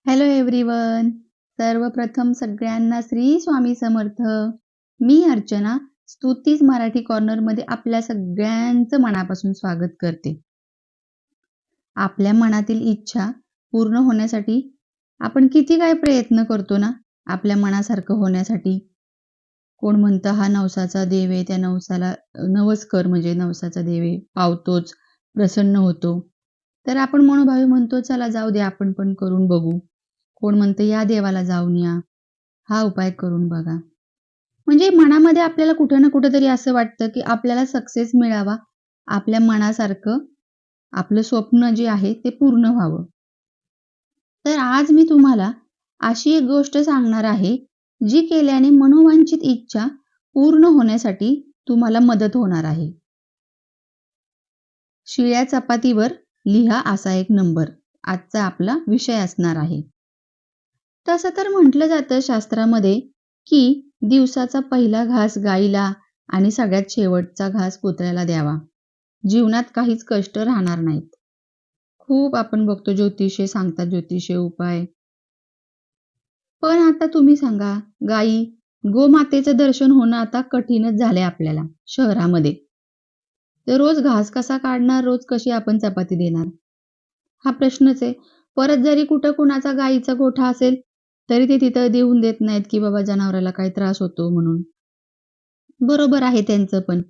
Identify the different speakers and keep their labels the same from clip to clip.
Speaker 1: Hello everyone. सर्वप्रथम सगळ्यांना श्री स्वामी समर्थ. मी Archana Stuti's Marathi corner मध्ये आपल्या सगळ्यांचं मनापासून स्वागत करते. आपल्या मनातील इच्छा पूर्ण होण्यासाठी आपण किती काय प्रयत्न करतो ना आपल्या मनासारखं होण्यासाठी. कोण म्हणतं हा नवसाचा देव आहे, त्या नवसाला नवस कर म्हणजे नवसाचा देव आहे, पावतोच, प्रसन्न होतो. तर आपण मनोभावे म्हणतो चला जाऊ दे आपण पण करून बघू. कोण म्हणतं या देवाला जाऊन या, हा उपाय करून बघा. म्हणजे मनामध्ये आपल्याला कुठं ना कुठंतरी असं वाटतं की आपल्याला सक्सेस मिळावा, आपल्या मनासारखं आपलं स्वप्न जे आहे ते पूर्ण व्हावं. तर आज मी तुम्हाला अशी एक गोष्ट सांगणार आहे जी केल्याने मनोवांछित इच्छा पूर्ण होण्यासाठी तुम्हाला मदत होणार आहे. शिळ्या चपातीवर लिहा असा एक नंबर आजचा आपला विषय असणार आहे. तसं तर म्हटलं जातं शास्त्रामध्ये की दिवसाचा पहिला घास गाईला आणि सगळ्यात शेवटचा घास कुत्र्याला द्यावा. जीवनात काहीच कष्ट राहणार नाहीत. खूप आपण बघतो ज्योतिषे सांगतात ज्योतिषे उपाय. पण आता तुम्ही सांगा, गाई गोमातेचं दर्शन होणं आता कठीणच झालंय आपल्याला शहरामध्ये. तर रोज घास कसा काढणार, रोज कशी आपण चपाती देणार, हा प्रश्नच आहे. परत जरी कुठं कुणाचा गाईचा गोठा असेल तरी ते तिथं देऊन देत नाहीत की बाबा जनावराला काही त्रास होतो म्हणून. बरोबर आहे त्यांचं पण.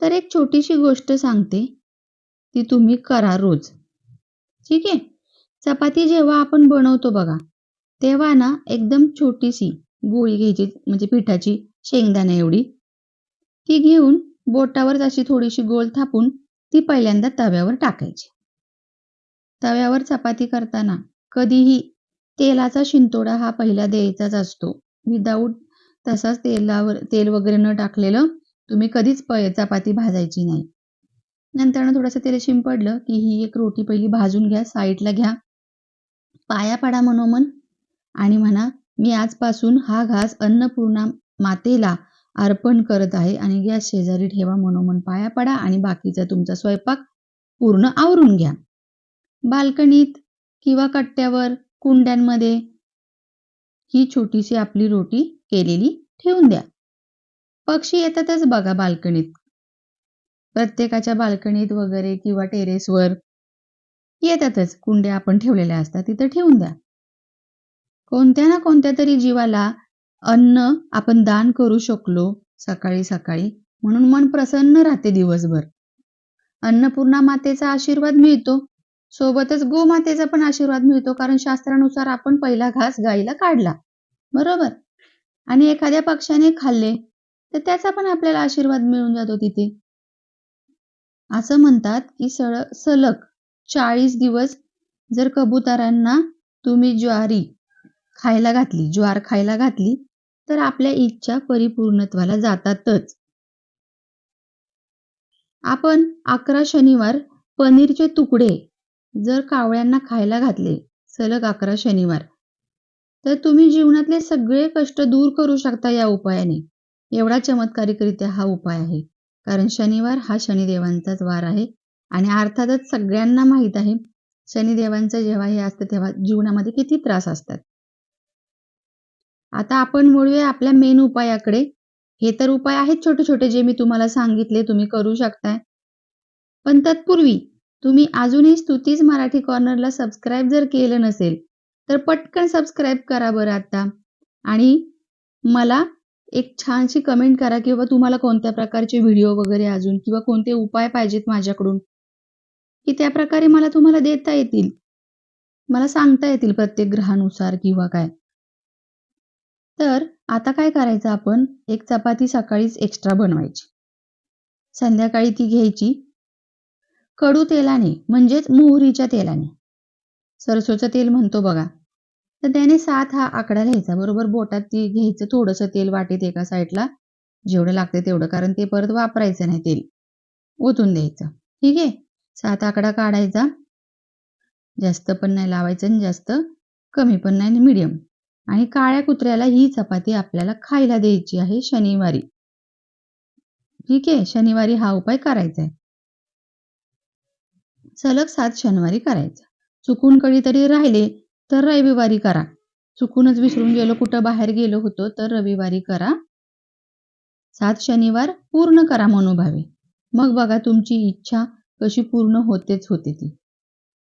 Speaker 1: तर एक छोटीशी गोष्ट सांगते, ती तुम्ही करा रोज. ठीक आहे. चपाती जेव्हा आपण बनवतो बघा, तेव्हा ना एकदम छोटीशी गोळी घ्यायची म्हणजे पिठाची शेंगदाणे एवढी. ती घेऊन बोटावर अशी थोडीशी गोल थापून ती पहिल्यांदा तव्यावर टाकायची. तव्यावर चपाती करताना कधीही तेलाचा शिंतोडा हा पहिला द्यायचाच असतो. विदाऊट तसाच तेल वगैरे न टाकलेलं तुम्ही कधीच चपाती भाजायची नाही. नंतर थोडंसं तेल शिंपडलं की ही एक रोटी पहिली भाजून घ्या, साईडला घ्या. पाया पडा मनोमन आणि म्हणा मी आजपासून हा घास अन्नपूर्णा मातेला अर्पण करत आहे आणि गॅस शेजारी ठेवा. मनोमन पाया पडा आणि बाकीचा तुमचा स्वयंपाक पूर्ण आवरून घ्या. बाल्कनीत किंवा कट्ट्यावर, कुंड्यांमध्ये ही छोटीशी आपली रोटी केलेली ठेवून द्या. पक्षी येतातच बघा बाल्कनीत. प्रत्येकाच्या बाल्कनीत वगैरे किंवा टेरेसवर येतातच. कुंड्या आपण ठेवलेल्या असतात तिथं ठेवून द्या. कोणत्या ना कोणत्या तरी जीवाला अन्न आपण दान करू शकलो सकाळी सकाळी म्हणून मन प्रसन्न राहते दिवसभर. अन्नपूर्णा मातेचा आशीर्वाद मिळतो, सोबतच गोमातेचा पण आशीर्वाद मिळतो, कारण शास्त्रानुसार आपण पहिला घास गाईला काढला, बरोबर. आणि एखाद्या पक्षाने खाल्ले तर त्याचा पण आपल्याला आशीर्वाद मिळून जातो तिथे. असं म्हणतात की सलग 40 दिवस जर कबुतरांना तुम्ही ज्वार खायला घातली तर आपल्या इच्छा परिपूर्णत्वाला जातातच. आपण 11 शनिवार पनीरचे तुकडे जर कावळ्यांना खायला घातले सलग 11 शनिवार तर तुम्ही जीवनातले सगळे कष्ट दूर करू शकता या उपायाने. एवढा चमत्कारिकरित्या हा उपाय आहे. कारण शनिवार हा शनिदेवांचाच वार आहे आणि अर्थातच सगळ्यांना माहीत आहे शनिदेवांचं जेव्हा हे असतं तेव्हा जीवनामध्ये किती त्रास असतात. आता आपण वळूया आपल्या मेन उपायाकडे. हे तर उपाय आहेत छोटे छोटे जे मी तुम्हाला सांगितले, तुम्ही करू शकताय. पण तत्पूर्वी तुम्ही अजूनही स्तुतीज मराठी कॉर्नरला सबस्क्राईब जर केलं नसेल तर पटकन सबस्क्राईब करा बरं आता. आणि मला एक छानशी कमेंट करा किंवा तुम्हाला कोणत्या प्रकारचे व्हिडिओ वगैरे अजून किंवा कोणते उपाय पाहिजेत माझ्याकडून की त्या प्रकारे मला तुम्हाला देता येतील, मला सांगता येतील प्रत्येक ग्रहानुसार किंवा काय. तर आता काय करायचं, आपण एक चपाती सकाळीच एक्स्ट्रा बनवायची, संध्याकाळी ती घ्यायची कडू तेलाने म्हणजेच मोहरीच्या तेलाने, सरसोचं तेल म्हणतो बघा, तर त्याने 7 हा आकडा लिहायचा. बरोबर बोटात ती घ्यायचं थोडंसं तेल वाटीत एका साईडला जेवढं लागते तेवढं, कारण ते परत वापरायचं नाही, तेल ओतून द्यायचं. ठीक आहे. 7 आकडा काढायचा, जास्त पण नाही लावायचं आणि जास्त कमी पण नाही, मीडियम. आणि काळ्या कुत्र्याला ही चपाती आपल्याला खायला द्यायची आहे शनिवारी. ठीक आहे. शनिवारी हा उपाय करायचा आहे. सलग 7 शनिवारी करायचा. चुकून कधीतरी राहिले तर रविवारी करा. चुकूनच विसरून गेलो, कुठं बाहेर गेलो होतो तर रविवारी करा. 7 शनिवार पूर्ण करा मनोभावे. मग बघा तुमची इच्छा कशी पूर्ण होतेच होते ती.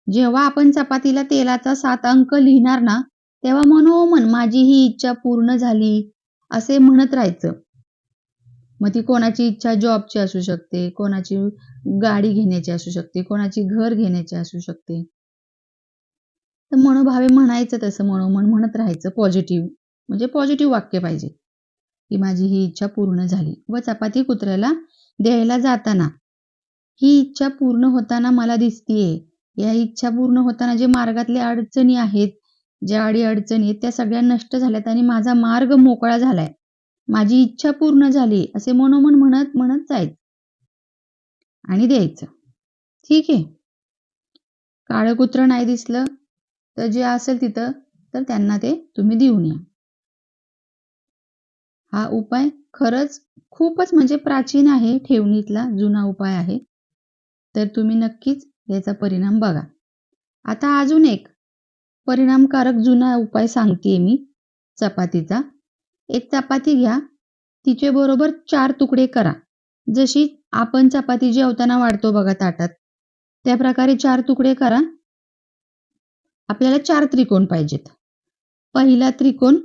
Speaker 1: जेव्हा आपण चपातीला तेलाचा 7 अंक लिहिणार ना, तेव्हा मनोमन माझी ही इच्छा पूर्ण झाली असे म्हणत राहायचं. मग ती कोणाची इच्छा जॉबची असू शकते, कोणाची गाडी घेण्याची असू शकते, कोणाची घर घेण्याची असू शकते. तर मनोभावे म्हणायचं, तसं मनोमन म्हणत राहायचं. पॉझिटिव्ह म्हणजे पॉझिटिव्ह वाक्य पाहिजे की माझी ही इच्छा पूर्ण झाली. व चपाती कुत्र्याला द्यायला जाताना ही इच्छा पूर्ण होताना मला दिसतीये. या इच्छा पूर्ण होताना जे मार्गातल्या अडचणी आहेत, ज्या अडीअडचणी आहेत त्या सगळ्या नष्ट झाल्यात आणि माझा मार्ग मोकळा झालाय. माझी इच्छा पूर्ण झाली असे मनोमन म्हणत म्हणत जायचं आणि द्यायचं. ठीक आहे. काळं कुत्रं नाही दिसलं तर जे असेल तिथं तर त्यांना ते तुम्ही देऊन या. हा उपाय खरंच खूपच म्हणजे प्राचीन आहे, ठेवणीतला जुना उपाय आहे. तर तुम्ही नक्कीच याचा परिणाम बघा. आता अजून एक परिणामकारक जुना उपाय सांगतेय मी चपातीचा. एक चपाती घ्या, तिचे बरोबर 4 तुकडे करा. जशी आपण चपाती जेवताना वाढतो बघा ताटात, त्या प्रकारे 4 तुकडे करा. आपल्याला 4 त्रिकोण पाहिजेत. पहिला त्रिकोण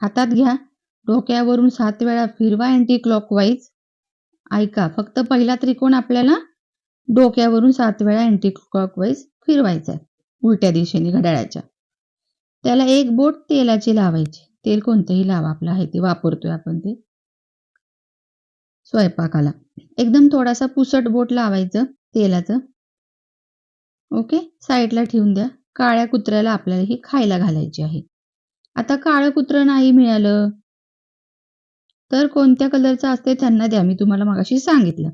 Speaker 1: हातात घ्या, डोक्यावरून 7 वेळा फिरवा अँटी क्लॉकवाईज. ऐका, फक्त पहिला त्रिकोण आपल्याला डोक्यावरून 7 वेळा अँटी क्लॉकवाईज फिरवायचा आहे, उलट्या दिशेने घड्याळाच्या. त्याला एक बोट तेलाची लावायची. तेल कोणतंही लावा, आपलं आहे ते वापरतोय आपण ते स्वयंपाकाला. एकदम थोडासा पुसट बोट लावायचं तेलाचं. ओके, साईडला ठेवून द्या. काळ्या कुत्र्याला आपल्याला ही खायला घालायची आहे. आता काळं कुत्रं नाही मिळालं तर कोणत्या कलरचं असते त्यांना द्या. मी तुम्हाला मगाशी सांगितलं.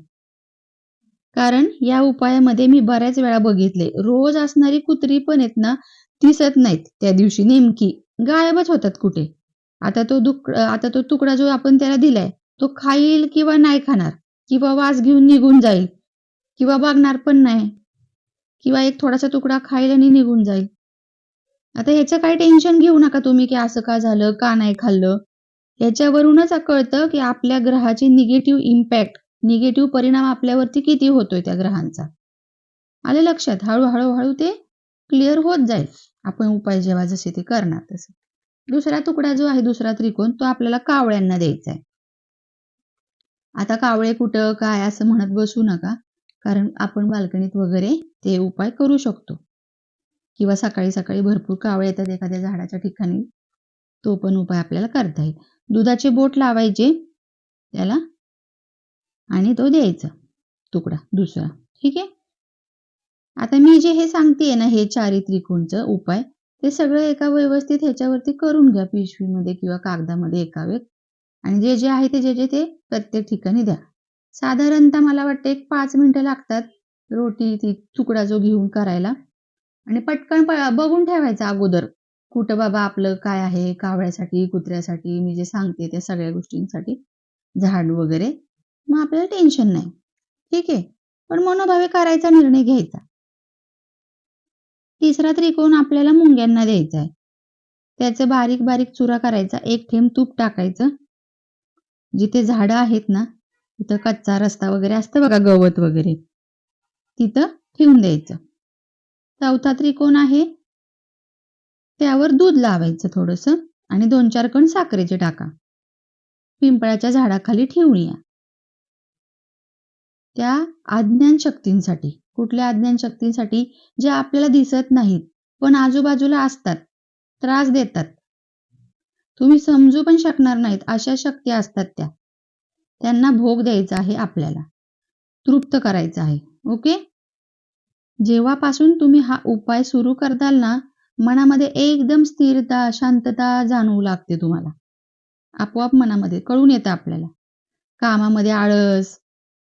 Speaker 1: कारण या उपायामध्ये मी बऱ्याच वेळा बघितले, रोज असणारी कुत्री पण आहेत ना, दिसत नाहीत त्या दिवशी, नेमकी गायबच होतात कुठे. आता तो तुकडा जो आपण त्याला दिलाय तो खाईल किंवा नाही खाणार, किंवा वास घेऊन निघून जाईल, किंवा बघणार पण नाही, किंवा एक थोडासा तुकडा खाईल आणि निघून जाईल. आता ह्याचं काही टेन्शन घेऊ नका तुम्ही की असं का झालं, का नाही खाल्लं. ह्याच्यावरूनच कळतं की आपल्या ग्रहाचे निगेटिव्ह परिणाम आपल्यावरती किती होतोय त्या ग्रहांचा. आले लक्षात? हळूहळू ते क्लिअर होत जाईल आपण उपाय जेव्हा जसे ते करणार तसं. दुसरा तुकडा जो आहे, दुसरा त्रिकोण, तो आपल्याला कावळ्यांना द्यायचा आहे. आता कावळे कुठं काय असं म्हणत बसू नका, कारण आपण बाल्कनीत वगैरे ते उपाय करू शकतो. किंवा सकाळी सकाळी भरपूर कावळे येतात एखाद्या झाडाच्या ठिकाणी, तो पण उपाय आपल्याला करता येईल. दुधाचे बोट लावायचे त्याला आणि तो द्यायचा तुकडा दुसरा. ठीक आहे. आता मी जे हे सांगतेय ना, हे 4 त्रिकोणचं उपाय, ते सगळं एका व्यवस्थित ह्याच्यावरती करून घ्या, पिशवीमध्ये किंवा कागदामध्ये एकावेळेस. आणि जे जे आहे ते प्रत्येक ठिकाणी द्या. साधारणतः मला वाटतं एक 5 मिनिटं लागतात रोटी ती तुकडा जो घेऊन करायला. आणि पटकन बघून ठेवायचं अगोदर, कुठं बाबा आपलं काय आहे, कावळ्यासाठी, कुत्र्यासाठी, मी जे सांगते त्या सगळ्या गोष्टींसाठी, झाड वगैरे. मग आपल्याला टेन्शन नाही. ठीक आहे. पण मनोभावे करायचा निर्णय घ्यायचा. तिसरा त्रिकोण आपल्याला मुंग्यांना द्यायचा आहे. त्याचं बारीक बारीक चुरा करायचा, एक थेंब तूप टाकायचं. जिथे झाडं आहेत ना, तिथं कच्चा रस्ता वगैरे असतं बघा, गवत वगैरे, तिथं ठेवून द्यायचं. चौथा त्रिकोण आहे, त्यावर दूध लावायचं थोडंसं आणि 2-4 कण साखरेचे टाका. पिंपळाच्या झाडाखाली ठेवून या. त्या अज्ञान शक्तींसाठी. कुठल्या अज्ञान शक्तींसाठी? जे आपल्याला दिसत नाहीत पण आजूबाजूला असतात, त्रास देतात, तुम्ही समजू पण शकणार नाहीत, अशा शक्ती असतात त्या. त्यांना भोग द्यायचा आहे आपल्याला, तृप्त करायचं आहे. ओके. जेव्हापासून तुम्ही हा उपाय सुरू करताल ना, मनामध्ये एकदम स्थिरता, शांतता जाणवू लागते तुम्हाला. आपोआप मनामध्ये कळून येतं आपल्याला. कामामध्ये आळस,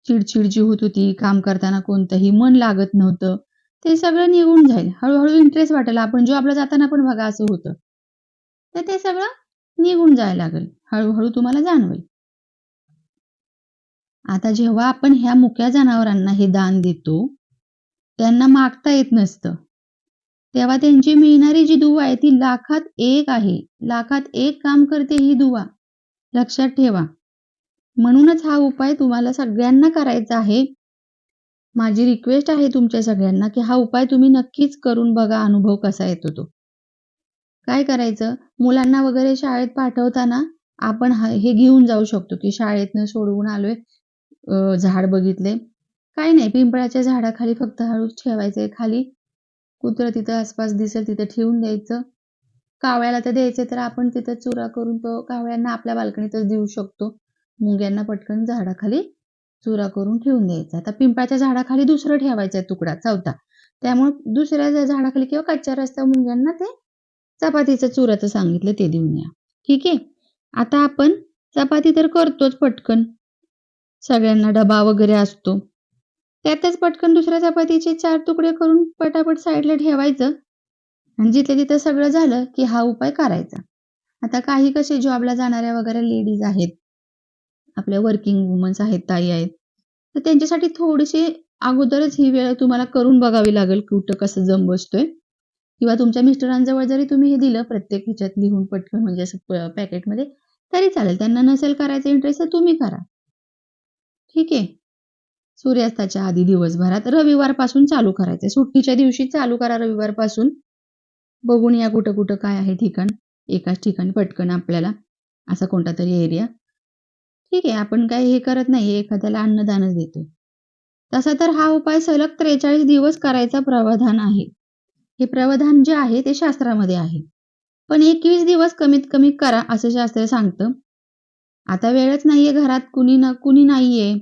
Speaker 1: चिडचिड जी होत होती, काम करताना कोणतंही मन लागत नव्हतं, ते सगळं निघून जाईल. हळूहळू इंटरेस्ट वाटेल. आपण जॉबला जाताना पण बघा असं होतं. तर ते सगळं निघून जायला लागेल, हळूहळू तुम्हाला जाणवेल. आता जेव्हा आपण ह्या मुक्या जनावरांना हे दान देतो, त्यांना मागता येत नसतं. तेव्हा त्यांची मिळणारी जी दुवा आहे ती लाखात एक आहे. लाखात एक काम करते ही दुवा. लक्षात ठेवा. म्हणूनच हा उपाय तुम्हाला सगळ्यांना करायचा आहे. माझी रिक्वेस्ट आहे तुमच्या सगळ्यांना की हा उपाय तुम्ही नक्कीच करून बघा, अनुभव कसा येतो तो. काय करायचं, मुलांना वगैरे शाळेत पाठवताना आपण हे घेऊन जाऊ शकतो की शाळेतनं सोडवून आलोय, झाड बघितले. काही नाही, पिंपळाच्या झाडाखाली फक्त हळूच ठेवायचंय खाली. कुत्रं तिथं आसपास दिसेल तिथं ठेवून द्यायचं. कावळ्याला तर द्यायचे तर आपण तिथं चुरा करून तो कावळ्यांना आपल्या बाल्कनीतच देऊ शकतो. मुंग्यांना पटकन झाडाखाली चुरा करून ठेवून द्यायचा. आता पिंपळाच्या झाडाखाली दुसरं ठेवायचा तुकडा, चौथा. त्यामुळे दुसऱ्या झाडाखाली किंवा कच्च्या रस्त्यावर मुंग्यांना ते चपातीचं चुराचं सांगितलं ते देऊन या. ठीक आहे. आता आपण चपाती तर करतोच पटकन. सगळ्यांना डबा वगैरे असतो. त्यातच पटकन दुसऱ्या चपातीचे 4 तुकडे करून पटापट साईडला ठेवायचं आणि जिथल्या तिथं सगळं झालं की हा उपाय करायचा. आता काही कसे जॉबला जाणाऱ्या वगैरे लेडीज आहेत, आपल्या वर्किंग वुमन्स आहेत, ताई आहेत, तर त्यांच्यासाठी थोडीशी अगोदरच ही वेळ तुम्हाला करून बघावी लागेल कुठं कसं जम बसतोय. किंवा तुमच्या मिस्टरांजवळ जरी तुम्ही हे दिलं प्रत्येक ह्याच्यात लिहून पटकन म्हणजे असं पॅकेटमध्ये तरी चालेल. त्यांना नसेल करायचा इंटरेस्ट तर तुम्ही करा. ठीक आहे. सूर्यास्ताच्या आधी दिवसभरात रविवारपासून चालू करायचं. सुट्टीच्या दिवशी चालू करा रविवारपासून. बघून या कुठं कुठं काय आहे ठिकाण. एकाच ठिकाणी पटकन आपल्याला असा कोणता तरी एरिया. ठीक आहे, आपण काही हे करत नाही, एखाद्याला अन्नदानच देतोय. तसा तर हा उपाय सलग 43 दिवस करायचा प्रावधान आहे. हे प्रावधान जे आहे ते शास्त्रामध्ये आहे. पण 21 दिवस कमीत कमी करा असं शास्त्र सांगतं. आता वेळच नाहीये घरात, कुणी नाहीये,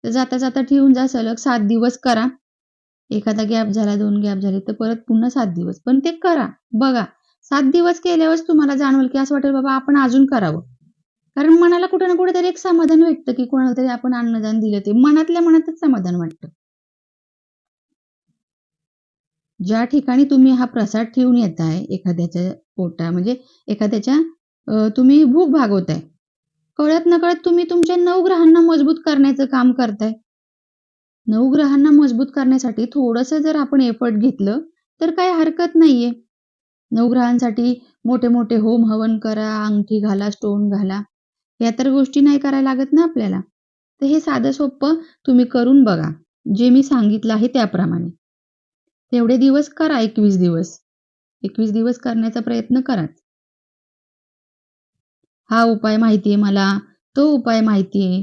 Speaker 1: तर जाता जाता ठेवून जा, सलग 7 दिवस करा. एखादा गॅप झाला, 2 गॅप झाले तर परत पुन्हा 7 दिवस. पण ते करा. बघा, 7 दिवस केल्यावरच तुम्हाला जाणवेल की असं वाटेल बाबा आपण अजून करावं. कारण मनाला कुठे ना कुठेतरी एक समाधान वाटतं की कोणाला तरी आपण अन्नदान दिलं, ते मनातल्या मनातच समाधान वाटतं. ज्या ठिकाणी तुम्ही हा प्रसाद ठेवून येताय एखाद्याच्या म्हणजे एखाद्याच्या तुम्ही भूक भागवताय, कळत नकळत तुम्ही तुमच्या 9 ग्रहांना मजबूत करण्याचं काम करताय. 9 ग्रहांना मजबूत करण्यासाठी थोडंसं जर आपण एफर्ट घेतलं तर काही हरकत नाहीये. 9 ग्रहांसाठी मोठे मोठे होम हवन करा, अंगठी घाला, स्टोन घाला, या तर गोष्टी नाही करायला लागत ना आपल्याला. तर हे साधं सोपं तुम्ही करून बघा, जे मी सांगितलं आहे त्याप्रमाणे. तेवढे दिवस करा, 21 दिवस. 21 दिवस करण्याचा प्रयत्न करा. हा उपाय माहितीये मला, तो उपाय माहितीये,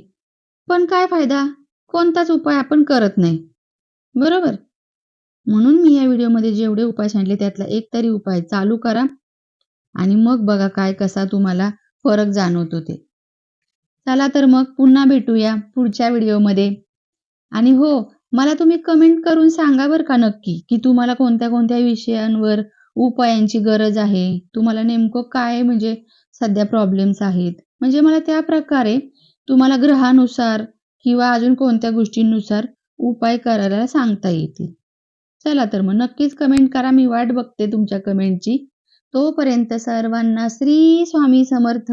Speaker 1: पण काय फायदा? कोणताच उपाय आपण करत नाही. बरोबर? म्हणून मी या व्हिडिओमध्ये जेवढे उपाय सांगितले त्यातला एक तरी उपाय चालू करा आणि मग बघा काय कसा तुम्हाला फरक जाणवतो ते. चला तर मग पुन्हा भेटूया पुढच्या व्हिडिओमध्ये. आणि हो, मला तुम्ही कमेंट करून सांगा बरं का नक्की, की तुम्हाला कोणत्या कोणत्या विषयांवर उपायांची गरज आहे. तुम्हाला नेमकं काय म्हणजे सध्या प्रॉब्लेम्स आहेत. म्हणजे मला त्या प्रकारे तुम्हाला ग्रहानुसार किंवा अजून कोणत्या गोष्टींनुसार उपाय करायला सांगता येतील. चला तर मग नक्कीच कमेंट करा. मी वाट बघते तुमच्या कमेंटची. तोपर्यंत सर्वांना श्री स्वामी समर्थ.